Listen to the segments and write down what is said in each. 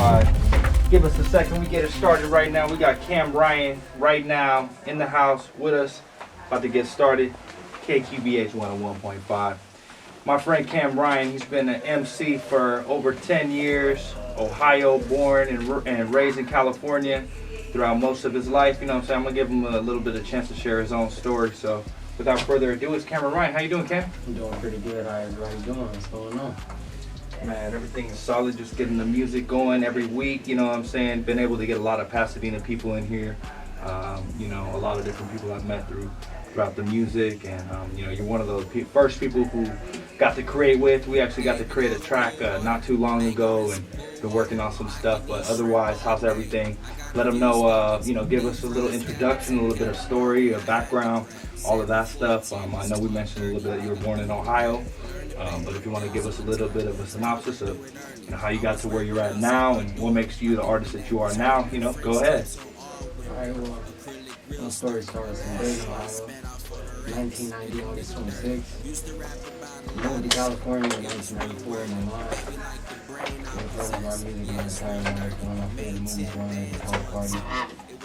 101.5. Give us a second, we get it started right now. We got Cam Ryan right now in the house with us, about to get started. KQBH 101.5. My friend Cam Ryan, he's been an MC for over 10 years. Ohio, born and raised in California throughout most of his life. You know what I'm saying? I'm going to give him a little bit of chance to share his own story. So without further ado, it's Cameron Ryan. How you doing, Cam? I'm doing pretty good. How everybody doing? What's going on? Man, everything is solid. Just getting the music going every week. You know what I'm saying? Been able to get a lot of Pasadena people in here. You know, a lot of different people I've met throughout the music. And, you know, you're one of those first people who got to create with. We actually got to create a track not too long ago and been working on some stuff. But otherwise, how's everything? Let them know, you know, give us a little introduction, a little bit of story, a background, all of that stuff. I know we mentioned a little bit that you were born in Ohio. But if you want to give us a little bit of a synopsis of, you know, how you got to where you're at now and what makes you the artist that you are now, you know, go ahead. All right, well, my story starts in Dayton, Ohio, 1990, August 26th. Moved to California in 1994 in my mind. Been my music my entire life. One of my favorite movies growing up was Hard Party.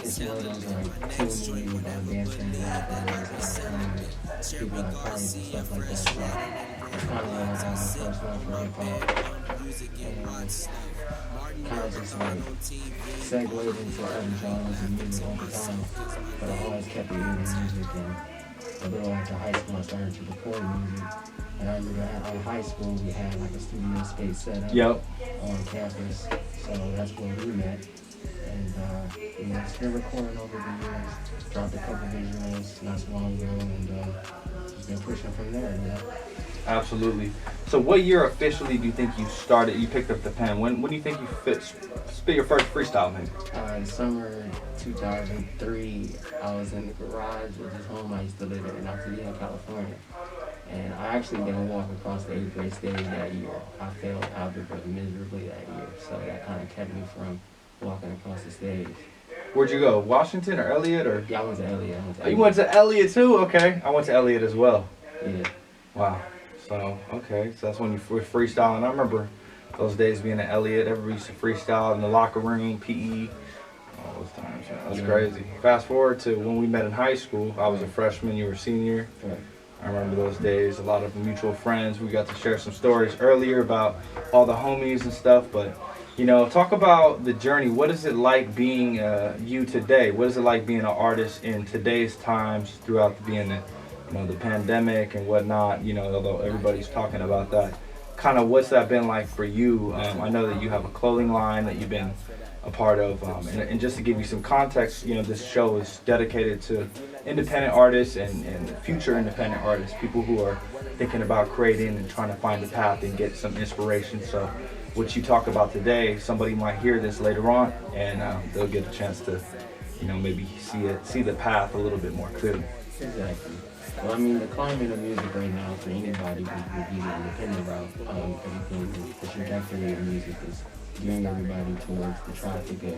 It's one of those like two movies about dancing and everything. People like parties and stuff like that. So it's kind of like my first love for hip hop. And kind of just like segued into other genres of music over time. But I always kept it in music, and a little after high school I started to record music. And I remember in high school we had like a studio space set up on campus. So that's where we met. And you know, it's been recording over the years. Dropped a couple visuals not so long ago, and just been pushing from there, you know. Absolutely. So what year officially do you think you picked up the pen? When do you think you spit your first freestyle, maybe? Summer 2003, I was in the garage with his home I used to live in Allthingscost, California. And I actually didn't walk across the 8th grade stage that year. I failed algebra miserably that year, so that kind of kept me from walking across the stage. Where'd you go? Washington or Elliott or? Yeah, I went to Elliott. Oh, you went to Elliott too? Okay. I went to Elliott as well. Yeah. Wow. So, okay. So that's when you were freestyling. I remember those days being at Elliott. Everybody used to freestyle in the locker room, PE. All those times, man. That was crazy. Fast forward to when we met in high school. I was a freshman, you were a senior. Right. I remember those days. A lot of mutual friends. We got to share some stories earlier about all the homies and stuff, but you know, talk about the journey. What is it like being you today? What is it like being an artist in today's times throughout the pandemic and whatnot? You know, although everybody's talking about that, kind of what's that been like for you? I know that you have a clothing line that you've been a part of, and just to give you some context, you know, this show is dedicated to independent artists and future independent artists, people who are thinking about creating and trying to find a path and get some inspiration. So what you talk about today, somebody might hear this later on, and they'll get a chance to, you know, maybe see the path a little bit more clearly. Exactly. Well, I mean, the climate of music right now for anybody would be the independent route. Everything, the trajectory of music is gearing everybody towards the traffic of,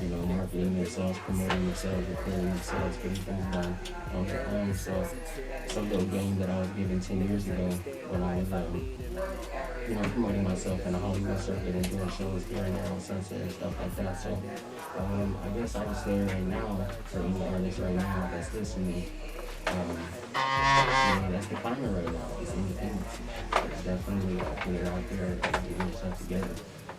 you know, marketing themselves, promoting themselves, recording themselves, getting things done on their own. So some little game that I was given 10 years ago when I was, you know, promoting myself in the Hollywood circuit and doing shows here and there on Sunset and stuff like that. So I guess I would say right now, for any artist right now that's listening, you know, that's the climate right now. It's independence. It's definitely putting it out there and getting yourself together.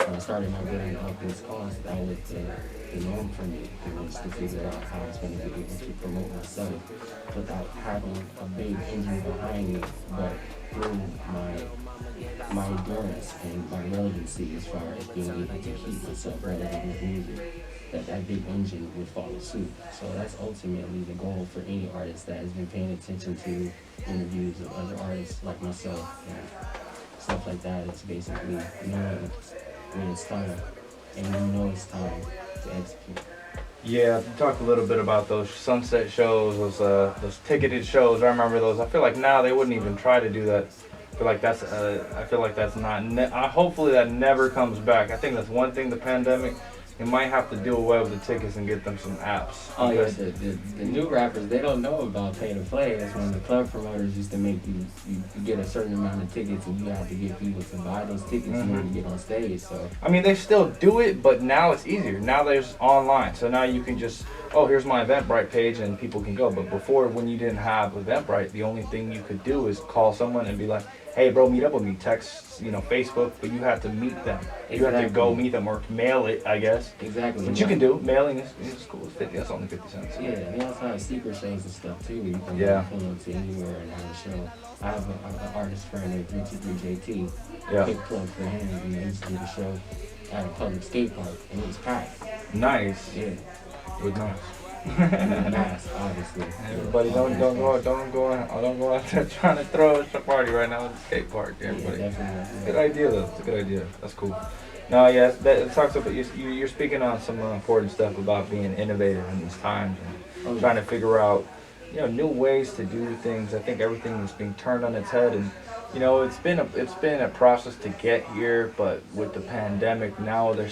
When I started my brand Allthingscost, that was the norm for me. It was to figure out how I was going to be able to promote myself without having a big engine behind me, but through my endurance and my relevancy as far as being able to keep myself relevant with music, that big engine would follow suit. So that's ultimately the goal for any artist that has been paying attention to interviews of other artists like myself and stuff like that. It's basically knowing when it's time, and you know it's time to execute. Yeah, talk a little bit about those sunset shows, those ticketed shows. I remember those. I feel like now they wouldn't even try to do that. I feel like that's not. Hopefully that never comes back. I think that's one thing the pandemic it might have to do away with the tickets and get them some apps. Oh yeah, Because- the new rappers, they don't know about pay to play. That's when the club promoters used to make you get a certain amount of tickets and you have to get people to buy those tickets in order to get on stage. So I mean, they still do it, but now it's easier. Now there's online, so now you can just, oh, here's my Eventbrite page, and people can go. But before, when you didn't have Eventbrite, the only thing you could do is call someone and be like, hey, bro, meet up with me. Text, Facebook, but you had to meet them. You had to go meet them or mail it, I guess. exactly. Which you can do. Mailing is cool. It's 50. That's only 50 cents. Yeah, and they also have secret shows and stuff too. You can pull up to anywhere and have a show. I have an artist friend named 323JT. Yeah. Quick plug for him. He used to do a show at a public skate park, and it was packed. Nice. Yeah. It was nice. Mask, obviously. Everybody don't go out there trying to throw a party right now at the skate park. Everybody. Yeah, definitely. Good idea though. It's a good idea. That's cool. No, yeah, it talks about you're speaking on some important stuff about being innovative in these times and trying to figure out new ways to do things. I think everything is being turned on its head, and it's been a process to get here. But with the pandemic now, there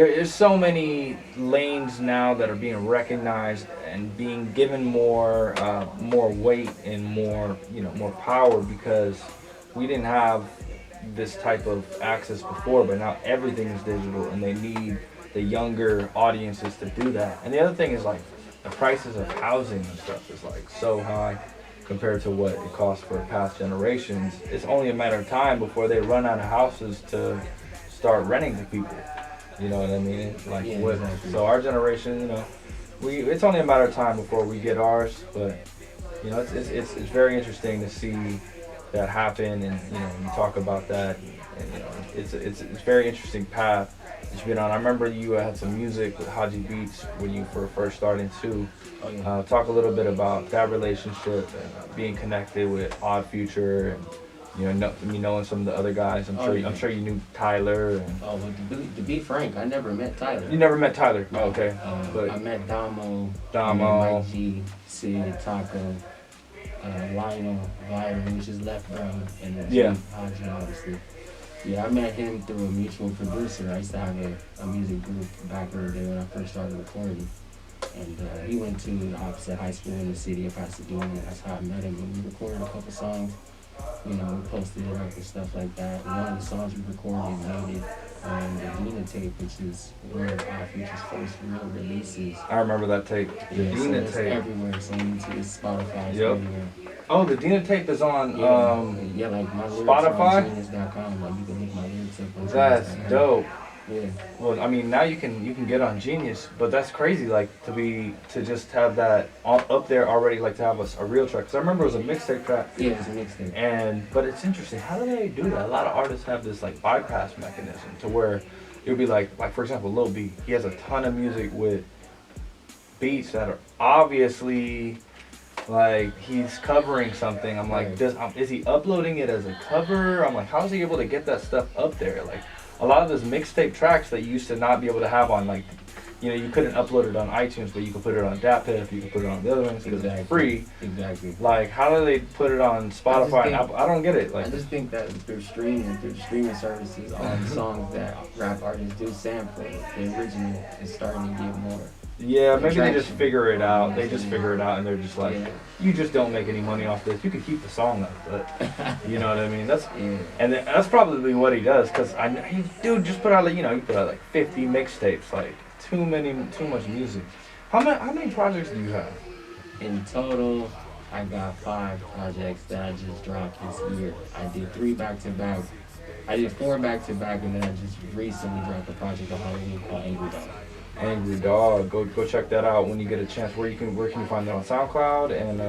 is so many lanes now that are being recognized and being given more weight and more power, because we didn't have this type of access before, but now everything is digital and they need the younger audiences to do that. And the other thing is like the prices of housing and stuff is like so high compared to what it cost for past generations. It's only a matter of time before they run out of houses to start renting to people. You know what I mean? It's like exactly. So our generation, it's only a matter of time before we get ours. But it's very interesting to see that happen, and you talk about that, and it's a very interesting path that you've been on. I remember you had some music with Haji Beats when you were first starting too. Oh, yeah. Talk a little bit about that relationship and being connected with Odd Future and knowing some of the other guys. I'm sure you knew Tyler. And To be frank, I never met Tyler. You never met Tyler? Oh, okay. But I met Damo, Damo, Mike G, Sid, Taco, Lionel, Byron, who just left, and Haji, obviously. Yeah, I met him through a mutual producer. I used to have a music group back in the day when I first started recording. And he went to the opposite high school in the city of Pasadena. That's how I met him. And we recorded a couple songs. We posted it up and stuff like that. And one of the songs we recorded made it on the Dina tape, which is one of Odd Future's first real releases. I remember that tape. The Dina it's tape. everywhere. So YouTube, Spotify, Yep. everywhere. Oh, the Dina tape is on like my lyrics Spotify? on Genius.com. Like you can look my lyrics up on That's Genius.com. dope. Yeah. Well, I mean, now you can get on Genius, but that's crazy. Like to just have that up there already, like to have a real track. Cause I remember it was a mixtape track. Yeah, it's a mixtape. But it's interesting. How do they do that? A lot of artists have this like bypass mechanism to where it would be like for example, Lil B. He has a ton of music with beats that are obviously like he's covering something. I'm like, is he uploading it as a cover? I'm like, how is he able to get that stuff up there? Like a lot of those mixtape tracks that you used to not be able to have on like, you couldn't upload it on iTunes, but you could put it on DatPiff, you could put it on the other ones because it's free. Exactly. Like, how do they put it on Spotify and Apple? I don't get it. Like, I just think that through the streaming services, all the songs that rap artists do sample, the original is starting to get more. Yeah, maybe they just figure it out. They just figure it out, and they're just like, you just don't make any money off this. You can keep the song up, but you know what I mean. And that's probably what he does, cause dude just put out like you put out like 50 mixtapes, like too much music. How many projects do you have? In total, I got 5 projects that I just dropped this year. I did 3 back-to-back. I did 4 back-to-back, and then I just recently dropped a project on Halloween called Angry Dog. Angry Dog. Go check that out when you get a chance. Where can you find that on SoundCloud? And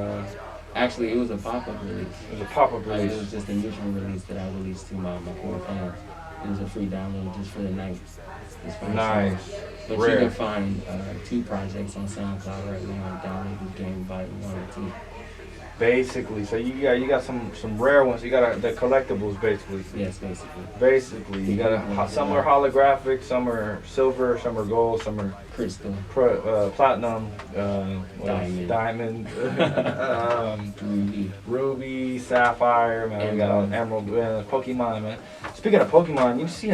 actually, it was a pop-up release. It was a pop-up release. It was just a mutual release that I released to my core fans. It was a free download just for the night. Nice. But you can find 2 projects on SoundCloud right now. Download the Game Volume 1 and 2. Basically, so you got some rare ones. You got the collectibles, basically. Yes, basically. Basically, you got some are holographic, some are silver, some are gold, some are crystal, platinum, diamond, ruby, sapphire. Man, we got emerald, Pokemon, man. Speaking of Pokemon, you see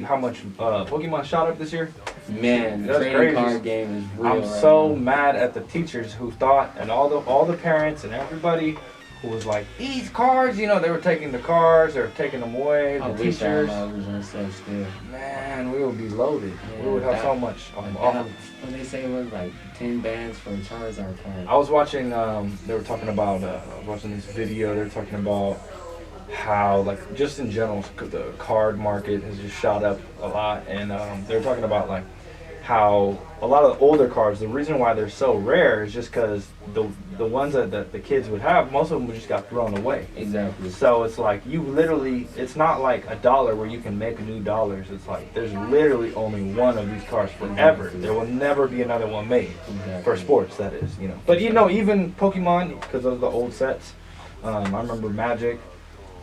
how much Pokemon shot up this year? Man, the That's trading crazy. card game is real. I'm right so now. mad at the teachers who thought, and all the parents and everybody who was like, these cards, you know, they were taking the cards, they were taking them away. I The wish teachers, I was on stuff still. man, we would be loaded. Yeah, We would have that- so much. What they say was like 10 bands for a Charizard card. I was watching. They were talking about. I was watching this video. They were talking about how, like, just in general, the card market has just shot up a lot, and they were talking about like how a lot of the older cards. The reason why they're so rare is just because the ones that the kids would have, most of them just got thrown away. Exactly. So it's like you literally. It's not like $1 where you can make new dollars. It's like there's literally only one of these cards forever. Exactly. There will never be another one made. Exactly. For sports, that is, you know. But you know, even Pokemon, because of the old sets, I remember Magic.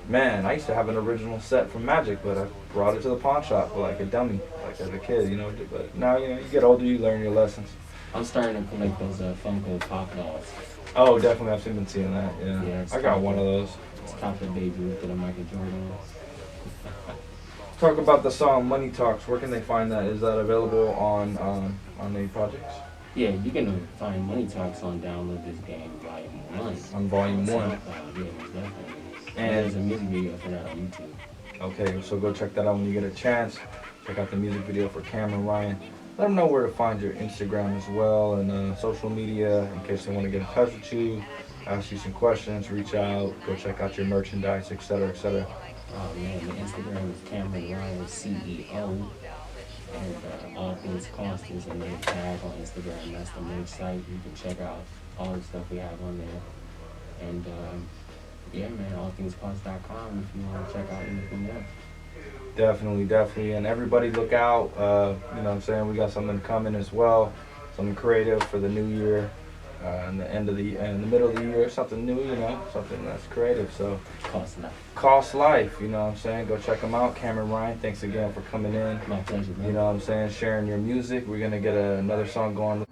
Man, I used to have an original set from Magic, but I brought it to the pawn shop like a dummy, like as a kid, you know. But now, you know, you get older, you learn your lessons. I'm starting to collect those Funko Pop dolls. Oh, definitely, I've been seeing that. Yeah, Yeah, it's I got tough. one of those. It's chocolate baby with the Michael Jordan. Talk about the song "Money Talks." Where can they find that? Is that available on any projects? Yeah, you can find Money Talks on Download This Game Volume 1. On Volume 1. Yeah, most definitely. And And there's a music video for that on YouTube. okay, so go check that out when you get a chance. Check out the music video for Cameron Ryan. Let them know where to find your Instagram as well and social media in case they want to get in touch with you, ask you some questions, reach out, go check out your merchandise, etc., etc. Oh man, the Instagram is Cameron Ryan CEO. And Allthingscost is another tag on Instagram. That's the merch site. You can check out all the stuff we have on there. And yeah, man, allthingscost.com if you want to check out anything else. Definitely, definitely. And everybody look out. You know what I'm saying? We got something coming as well. Something creative for the new year. In the middle of the year, something new, you know, something that's creative. So Cost Life, you know what I'm saying? Go check them out. Cameron Ryan, thanks again for coming in. My pleasure, man. You know what I'm saying? Sharing your music. We're gonna get another song going.